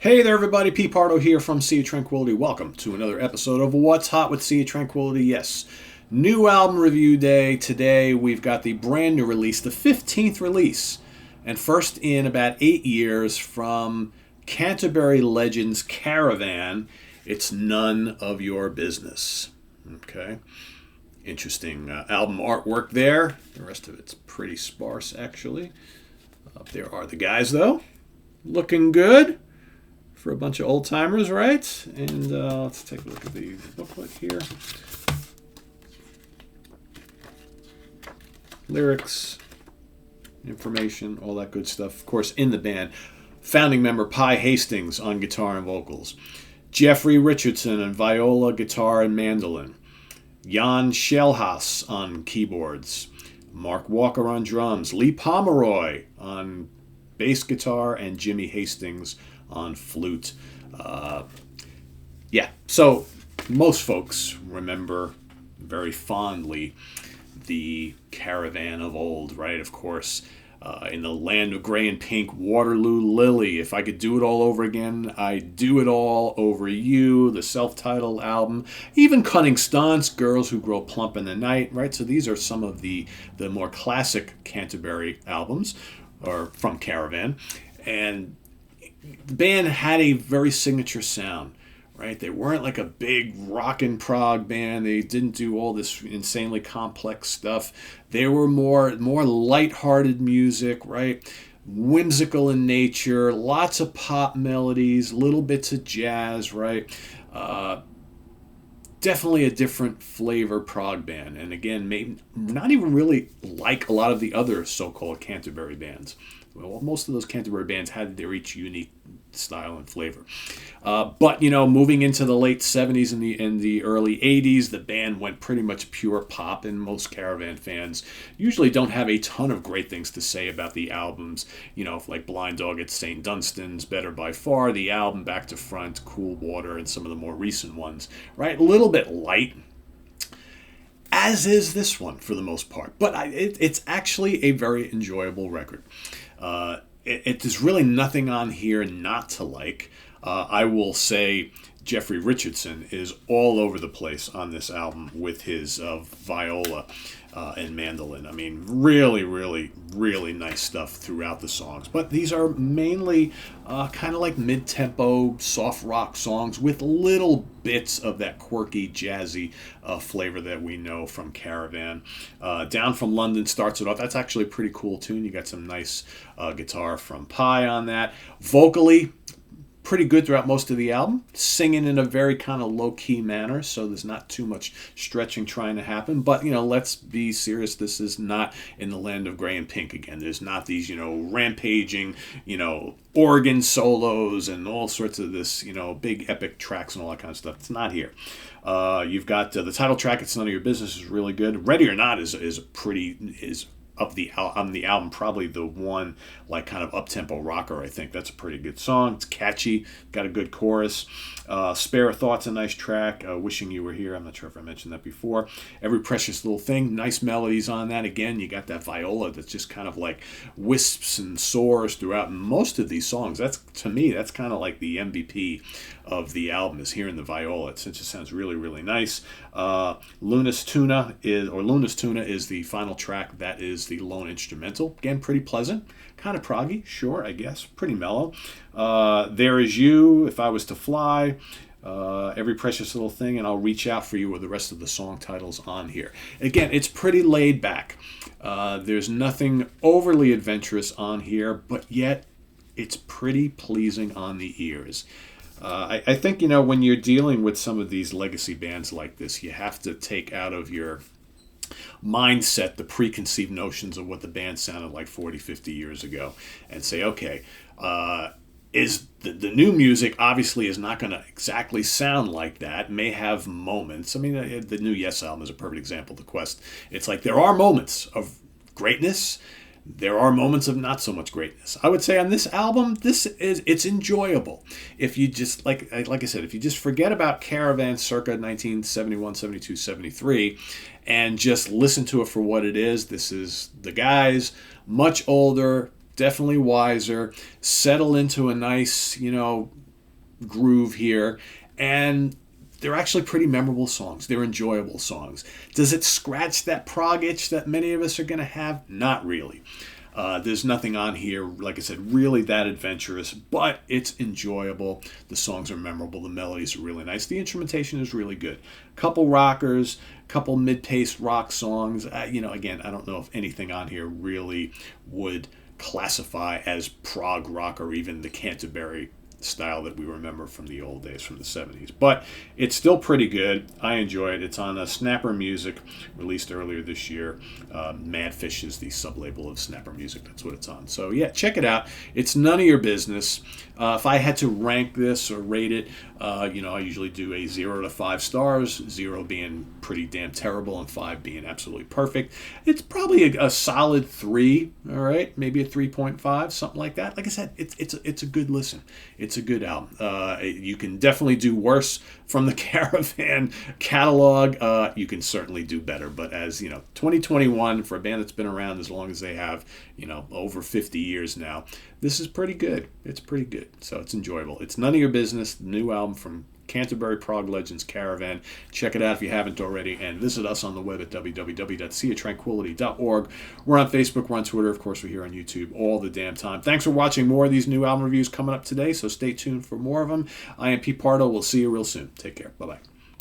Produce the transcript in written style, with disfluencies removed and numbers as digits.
Hey there, everybody. Pete Pardo here from Sea of Tranquility. Welcome to another episode of What's Hot with Sea of Tranquility. Yes, new album review day. Today we've got the brand new release, the 15th release, and first in about 8 years from Canterbury legends Caravan. It's None of Your Business. Okay. Interesting album artwork there. The rest of it's pretty sparse, actually. Up there are the guys, though. Looking good for a bunch of old timers, right? And let's take a look at the booklet here. Lyrics, information, all that good stuff. Of course, in the band, founding member Pi Hastings on guitar and vocals, Jeffrey Richardson on viola, guitar, and mandolin, Jan Schellhaus on keyboards, Mark Walker on drums, Lee Pomeroy on bass guitar, and Jimmy Hastings on flute. So most folks remember very fondly the Caravan of old, right? Of course, in the land of gray and pink, Waterloo Lily. If I could do it all over again, I'd do it all over you. The self-titled album, even Cunning Stunts, Girls Who Grow Plump in the Night, right? So these are some of the more classic Canterbury albums, or from Caravan, and the band had a very signature sound, right? They weren't like a big rock and prog band. They didn't do all this insanely complex stuff. They were more lighthearted music, right? Whimsical in nature, lots of pop melodies, little bits of jazz, right? Definitely a different flavor prog band. And again, maybe not even really like a lot of the other so-called Canterbury bands. Well, most of those Canterbury bands had their each unique style and flavor. But moving into the late 70s and the early 80s, the band went pretty much pure pop, and most Caravan fans usually don't have a ton of great things to say about the albums. Like Blind Dog at St. Dunstan's, Better by Far, the album Back to Front, Cool Water, and some of the more recent ones, right? A little bit light, as is this one for the most part. But it's actually a very enjoyable record. There's really nothing on here not to like. I will say Jeffrey Richardson is all over the place on this album with his viola and mandolin. I mean, really, really, really nice stuff throughout the songs. But these are mainly kind of like mid-tempo, soft rock songs with little bits of that quirky, jazzy flavor that we know from Caravan. Down from London starts it off. That's actually a pretty cool tune. You got some nice guitar from Pi on that. Vocally, pretty good throughout most of the album, singing in a very kind of low-key manner, so there's not too much stretching trying to happen. But let's be serious, this is not in the land of gray and pink again. There's not these rampaging organ solos and all sorts of this big epic tracks and all that kind of stuff. It's not here. You've got the title track, It's None of Your Business, is really good. Ready or Not is of the on the album, probably the one like kind of up-tempo rocker. I think that's a pretty good song. It's catchy, got a good chorus. Spare Thought's a nice track. Wishing You Were Here, I'm not sure if I mentioned that before. Every Precious Little Thing, nice melodies on that. Again, you got that viola that's just kind of like wisps and soars throughout most of these songs. That's, to me, that's kind of like the MVP of the album, is hearing the viola. It just sounds really, really nice. Luna's Tuna is the final track. That is the lone instrumental. Again, pretty pleasant. Kind of proggy, sure, I guess. Pretty mellow. There Is You, If I Was to Fly, Every Precious Little Thing, and I'll Reach Out for You are the rest of the song titles on here. Again, it's pretty laid back. There's nothing overly adventurous on here, but yet it's pretty pleasing on the ears. I think, when you're dealing with some of these legacy bands like this, you have to take out of your mindset the preconceived notions of what the band sounded like 40, 50 years ago and say, okay, is the new music obviously is not going to exactly sound like that, may have moments. I mean, the new Yes album is a perfect example. The Quest, it's like there are moments of greatness. There are moments of not so much greatness. I would say on this album, it's enjoyable. If you just, like I said, if you just forget about Caravan circa 1971, 72, 73, and just listen to it for what it is, this is the guys, much older, definitely wiser, settle into a nice, groove here, and they're actually pretty memorable songs. They're enjoyable songs. Does it scratch that prog itch that many of us are going to have? Not really. There's nothing on here, like I said, really that adventurous, but it's enjoyable. The songs are memorable. The melodies are really nice. The instrumentation is really good. Couple rockers, couple mid-paced rock songs. Again, I don't know if anything on here really would classify as prog rock or even the Canterbury style that we remember from the old days, from the 70s. But it's still pretty good. I enjoy it. It's on Snapper Music, released earlier this year. Madfish is the sublabel of Snapper Music. That's what it's on. So yeah, check it out. It's none of your business. If I had to rank this or rate it, I usually do a 0 to 5 stars, 0 being pretty damn terrible and 5 being absolutely perfect. It's probably a solid 3, all right? Maybe a 3.5, something like that. Like I said, it's a good listen. It's a good album. You can definitely do worse from the Caravan catalog. You can certainly do better. But as 2021, for a band that's been around as long as they have, over 50 years now, this is pretty good. It's pretty good. So it's enjoyable. It's none of your business. The new album from Canterbury Prog Legends Caravan. Check it out if you haven't already, and visit us on the web at www.seatranquility.org. We're on Facebook, we're on Twitter, of course, we're here on YouTube all the damn time. Thanks for watching. More of these new album reviews coming up today, so stay tuned for more of them. I am Pete Pardo. We'll see you real soon. Take care. Bye-bye.